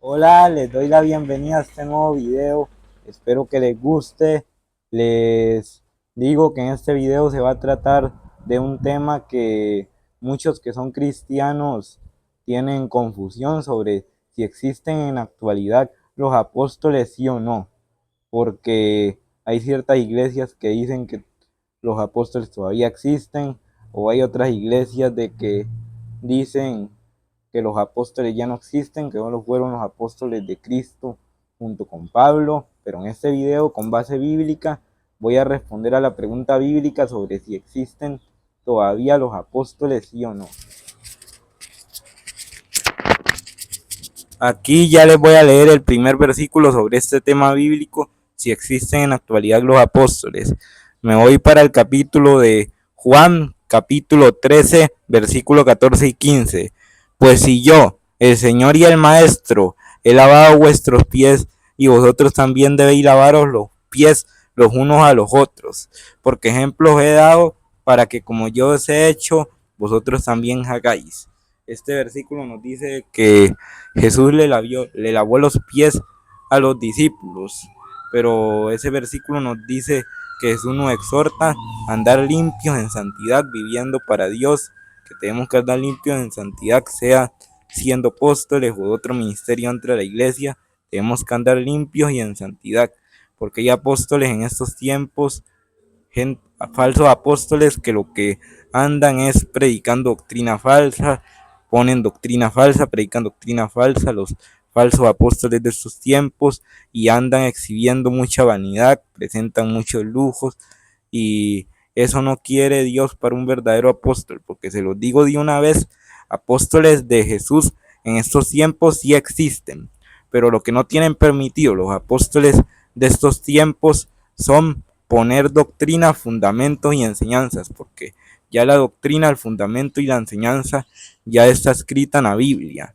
Hola, les doy la bienvenida a este nuevo video. Espero que les guste. Les digo que en este video se va a tratar de un tema que muchos que son cristianos tienen confusión sobre si existen en la actualidad los apóstoles, sí o no. Porque hay ciertas iglesias que dicen que los apóstoles todavía existen, o hay otras iglesias de que dicen que los apóstoles ya no existen, que solo fueron los apóstoles de Cristo junto con Pablo. Pero en este video, con base bíblica, voy a responder a la pregunta bíblica sobre si existen todavía los apóstoles, sí o no. Aquí ya les voy a leer el primer versículo sobre este tema bíblico, si existen en la actualidad los apóstoles. Me voy para el capítulo de Juan, capítulo 13, versículo 14 y 15. Pues si yo, el Señor y el Maestro, he lavado vuestros pies, y vosotros también debéis lavaros los pies los unos a los otros, porque ejemplos os he dado para que como yo os he hecho, vosotros también hagáis. Este versículo nos dice que Jesús le lavó los pies a los discípulos, pero ese versículo nos dice que Jesús nos exhorta a andar limpios en santidad, viviendo para Dios, que tenemos que andar limpios en santidad, sea siendo apóstoles o otro ministerio entre la iglesia, tenemos que andar limpios y en santidad, porque hay apóstoles en estos tiempos, falsos apóstoles que lo que andan es predicando doctrina falsa, ponen doctrina falsa, predican doctrina falsa, los falsos apóstoles de estos tiempos, y andan exhibiendo mucha vanidad, presentan muchos lujos, y eso no quiere Dios para un verdadero apóstol, porque se los digo de una vez, apóstoles de Jesús en estos tiempos sí existen, pero lo que no tienen permitido los apóstoles de estos tiempos son poner doctrina, fundamentos y enseñanzas, porque ya la doctrina, el fundamento y la enseñanza ya está escrita en la Biblia.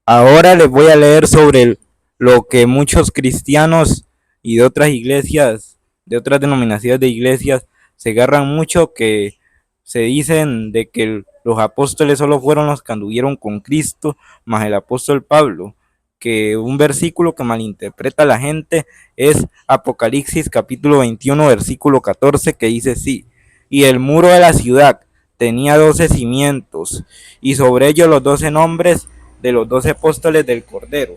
Ahora les voy a leer sobre lo que muchos cristianos y de otras iglesias, de otras denominaciones de iglesias, se agarran mucho, que se dicen de que los apóstoles solo fueron los que anduvieron con Cristo, más el apóstol Pablo, que un versículo que malinterpreta a la gente es Apocalipsis capítulo 21 versículo 14, que dice sí, y el muro de la ciudad tenía 12 cimientos, y sobre ellos los 12 nombres de los 12 apóstoles del Cordero.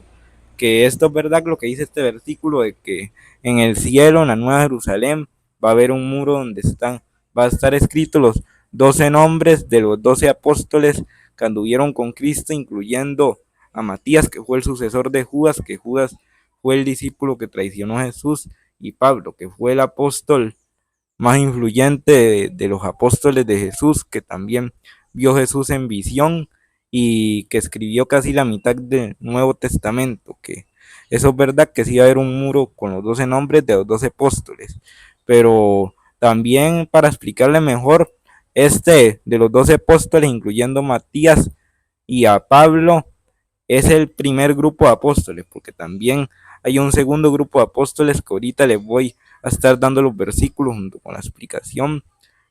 Que esto es verdad lo que dice este versículo, de que en el cielo, en la Nueva Jerusalén, va a haber un muro donde va a estar escritos los 12 nombres de los 12 apóstoles que anduvieron con Cristo, incluyendo a Matías, que fue el sucesor de Judas, que Judas fue el discípulo que traicionó a Jesús, y Pablo, que fue el apóstol más influyente de los apóstoles de Jesús, que también vio Jesús en visión y que escribió casi la mitad del Nuevo Testamento, que eso es verdad que sí va a haber un muro con los 12 nombres de los 12 apóstoles, pero también para explicarle mejor, este de los 12 apóstoles, incluyendo Matías y a Pablo, es el primer grupo de apóstoles, porque también hay un segundo grupo de apóstoles que ahorita les voy a estar dando los versículos junto con la explicación,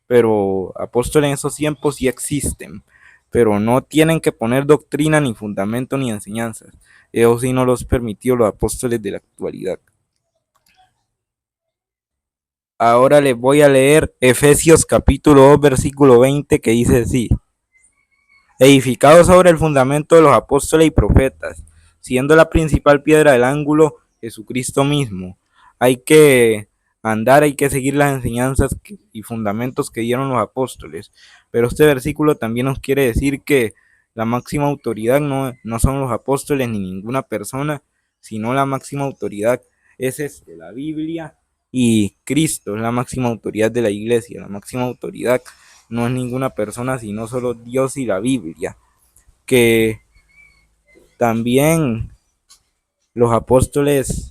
pero apóstoles en esos tiempos sí existen, pero no tienen que poner doctrina, ni fundamento, ni enseñanzas. Eso sí no los permitió los apóstoles de la actualidad. Ahora les voy a leer Efesios capítulo 2 versículo 20, que dice así: edificado sobre el fundamento de los apóstoles y profetas, siendo la principal piedra del ángulo Jesucristo mismo. Hay que hay que seguir las enseñanzas y fundamentos que dieron los apóstoles. Pero este versículo también nos quiere decir que la máxima autoridad no son los apóstoles ni ninguna persona, sino la máxima autoridad es la Biblia, y Cristo es la máxima autoridad de la iglesia. La máxima autoridad no es ninguna persona, sino solo Dios y la Biblia. Que también los apóstoles,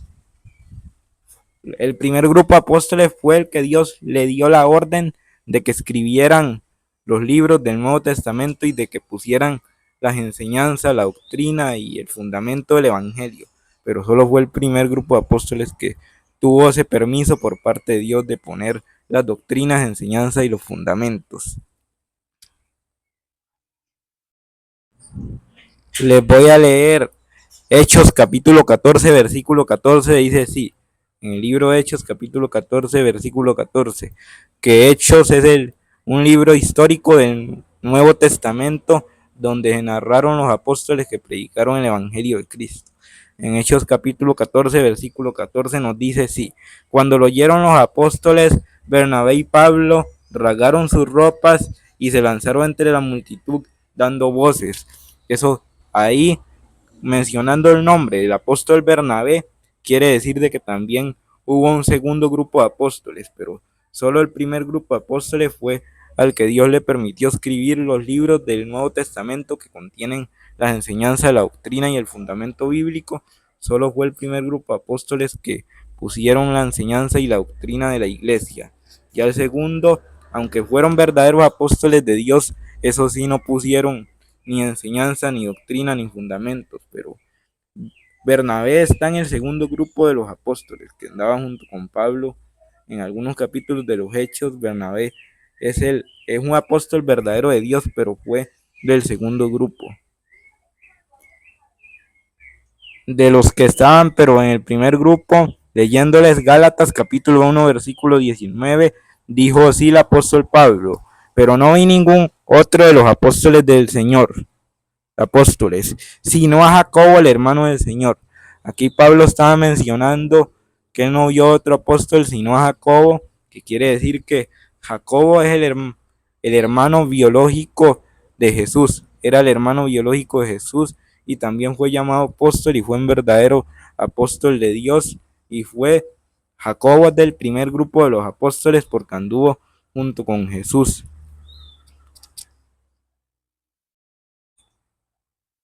el primer grupo de apóstoles fue el que Dios le dio la orden de que escribieran los libros del Nuevo Testamento y de que pusieran las enseñanzas, la doctrina y el fundamento del Evangelio. Pero solo fue el primer grupo de apóstoles que tuvo ese permiso por parte de Dios de poner las doctrinas, enseñanzas y los fundamentos. Les voy a leer Hechos capítulo 14, versículo 14, dice así, en el libro de Hechos capítulo 14, versículo 14, que Hechos es un libro histórico del Nuevo Testamento donde se narraron los apóstoles que predicaron el Evangelio de Cristo. En Hechos capítulo 14, versículo 14 nos dice así, cuando lo oyeron los apóstoles, Bernabé y Pablo rasgaron sus ropas y se lanzaron entre la multitud dando voces. Eso ahí mencionando el nombre del apóstol Bernabé, quiere decir de que también hubo un segundo grupo de apóstoles, pero solo el primer grupo de apóstoles fue al que Dios le permitió escribir los libros del Nuevo Testamento que contienen las enseñanzas, la doctrina y el fundamento bíblico. Solo fue el primer grupo de apóstoles que pusieron la enseñanza y la doctrina de la iglesia. Ya el segundo, aunque fueron verdaderos apóstoles de Dios, eso sí no pusieron ni enseñanza, ni doctrina, ni fundamentos, pero Bernabé está en el segundo grupo de los apóstoles que andaban junto con Pablo en algunos capítulos de los Hechos. Bernabé es un apóstol verdadero de Dios, pero fue del segundo grupo. De los que estaban, pero en el primer grupo, leyéndoles Gálatas capítulo 1, versículo 19, dijo así el apóstol Pablo, pero no vi ningún otro de los apóstoles del Señor, apóstoles, sino a Jacobo, el hermano del Señor. Aquí Pablo estaba mencionando que él no vio otro apóstol sino a Jacobo, que quiere decir que Jacobo es el hermano biológico de Jesús, era el hermano biológico de Jesús y también fue llamado apóstol y fue un verdadero apóstol de Dios y fue Jacobo del primer grupo de los apóstoles porque anduvo junto con Jesús.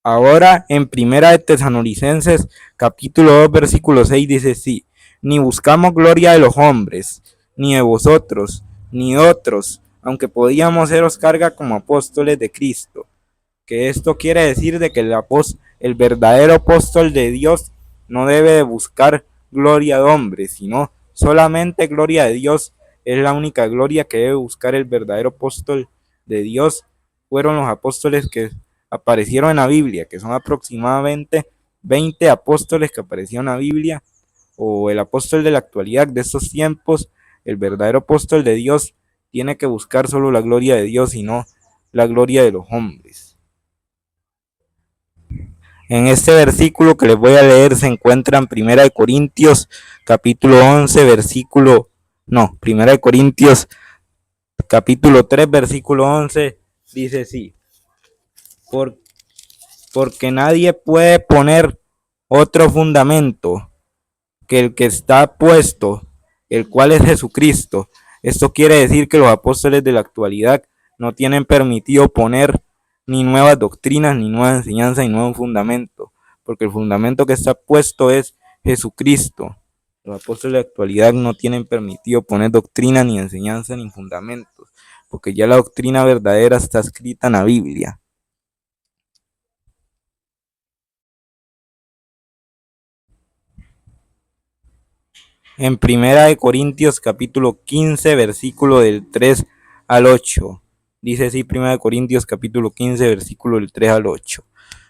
Ahora en Primera de Tesalonicenses capítulo 2 versículo 6 dice así, ni buscamos gloria de los hombres, ni de vosotros, ni de otros, aunque podíamos seros carga como apóstoles de Cristo. Que esto quiere decir de que el verdadero apóstol de Dios no debe de buscar gloria de hombres, sino solamente gloria de Dios. Es la única gloria que debe buscar el verdadero apóstol de Dios. Fueron los apóstoles que aparecieron en la Biblia, que son aproximadamente 20 apóstoles que aparecieron en la Biblia, o el apóstol de la actualidad de estos tiempos. El verdadero apóstol de Dios tiene que buscar solo la gloria de Dios y no la gloria de los hombres. En este versículo que les voy a leer se encuentra en Primera de Corintios capítulo 11 versículo, no, Primera de Corintios capítulo 3 versículo 11 dice así, Por, porque nadie puede poner otro fundamento que el que está puesto, el cual es Jesucristo. Esto quiere decir que los apóstoles de la actualidad no tienen permitido poner ni nuevas doctrinas, ni nuevas enseñanzas, ni nuevos fundamentos, porque el fundamento que está puesto es Jesucristo. Los apóstoles de la actualidad no tienen permitido poner doctrina, ni enseñanza, ni fundamentos, porque ya la doctrina verdadera está escrita en la Biblia. En Primera de Corintios capítulo 15 versículo del 3 al 8. Dice así Primera de Corintios capítulo 15 versículo del 3 al 8.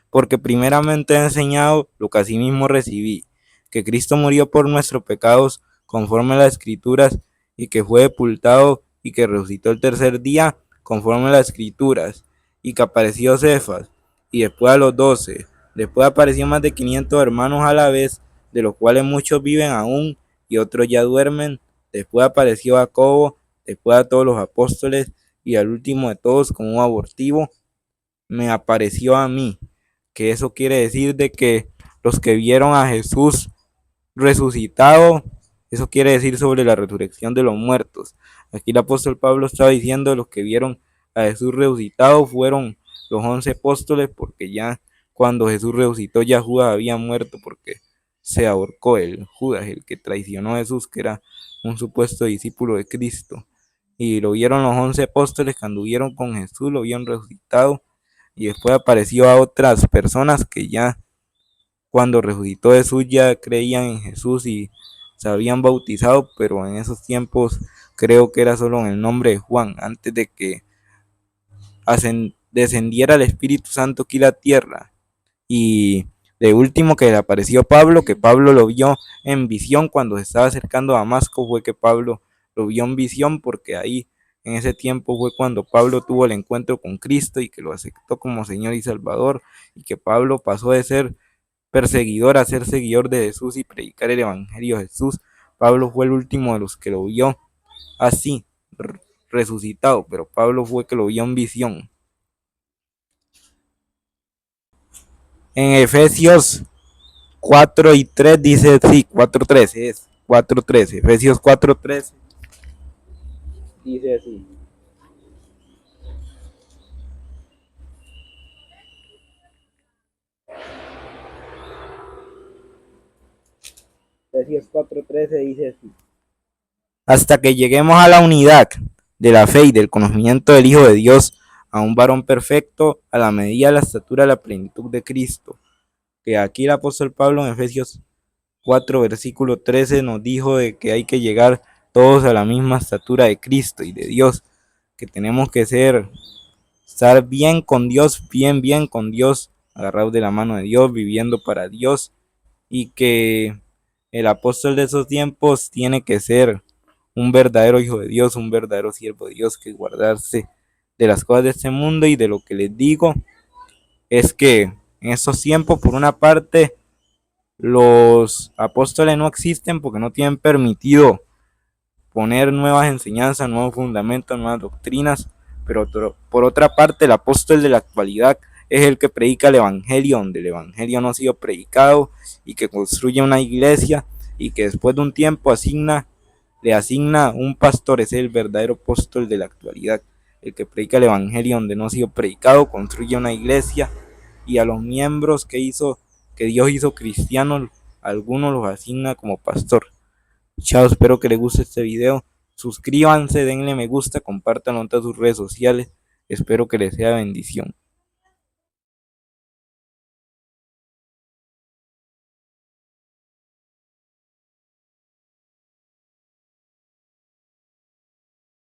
Porque primeramente he enseñado lo que asimismo recibí, que Cristo murió por nuestros pecados conforme a las Escrituras, y que fue sepultado y que resucitó el tercer día conforme a las Escrituras, y que apareció a Cefas, y después a los 12. Después apareció más de 500 hermanos a la vez, de los cuales muchos viven aún y otros ya duermen. Después apareció a Jacobo, después a todos los apóstoles, y al último de todos, como un abortivo, me apareció a mí. Que eso quiere decir de que los que vieron a Jesús resucitado, eso quiere decir sobre la resurrección de los muertos. Aquí el apóstol Pablo estaba diciendo los que vieron a Jesús resucitado fueron los 11 apóstoles, porque ya cuando Jesús resucitó ya Judas había muerto porque se ahorcó el Judas, el que traicionó a Jesús, que era un supuesto discípulo de Cristo. Y lo vieron los 11 apóstoles que anduvieron con Jesús, lo vieron resucitado, y después apareció a otras personas que ya cuando resucitó Jesús ya creían en Jesús y se habían bautizado, pero en esos tiempos creo que era solo en el nombre de Juan, antes de descendiera el Espíritu Santo aquí a la tierra. Y de último que le apareció Pablo, que Pablo lo vio en visión cuando se estaba acercando a Damasco, fue que Pablo lo vio en visión, porque ahí en ese tiempo fue cuando Pablo tuvo el encuentro con Cristo y que lo aceptó como Señor y Salvador, y que Pablo pasó de ser perseguidor a ser seguidor de Jesús y predicar el Evangelio de Jesús. Pablo fue el último de los que lo vio así, resucitado, pero Pablo fue que lo vio en visión. En Efesios 4 y 3 dice, sí, 4:13 es, 4:13, Efesios 4:13 dice así. Efesios 4:13 dice así: hasta que lleguemos a la unidad de la fe y del conocimiento del Hijo de Dios, a un varón perfecto, a la medida de la estatura de la plenitud de Cristo. Que aquí el apóstol Pablo en Efesios 4, versículo 13 nos dijo de que hay que llegar todos a la misma estatura de Cristo y de Dios, que tenemos que estar bien con Dios, bien con Dios, agarrados de la mano de Dios, viviendo para Dios, y que el apóstol de esos tiempos tiene que ser un verdadero hijo de Dios, un verdadero siervo de Dios, que guardarse de las cosas de este mundo. Y de lo que les digo es que en esos tiempos, por una parte, los apóstoles no existen porque no tienen permitido poner nuevas enseñanzas, nuevos fundamentos, nuevas doctrinas, pero por otra parte el apóstol de la actualidad es el que predica el evangelio, donde el evangelio no ha sido predicado, y que construye una iglesia, y que después de un tiempo le asigna un pastor. Es el verdadero apóstol de la actualidad, el que predica el evangelio donde no ha sido predicado, construye una iglesia, y a los miembros que Dios hizo cristianos, algunos los asigna como pastor. Chao, espero que les guste este video. Suscríbanse, denle me gusta, compártanlo en todas sus redes sociales. Espero que les sea bendición.